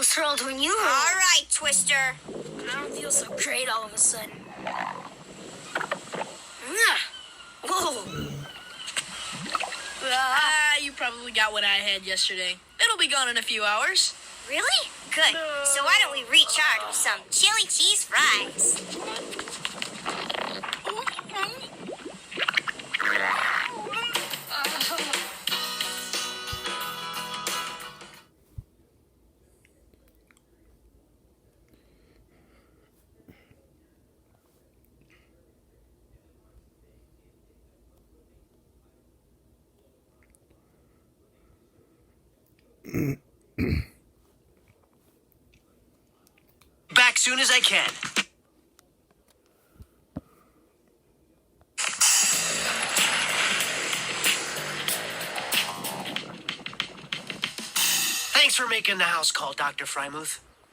almost hurled when you hurled. All right, Twister. I don't feel so great all of a sudden. Whoa. You probably got what I had yesterday. It'll be gone in a few hours. Really? Good. So why don't we recharge with some chili cheese fries? Back soon as I can. Thanks for making the house call, Dr. Frymuth.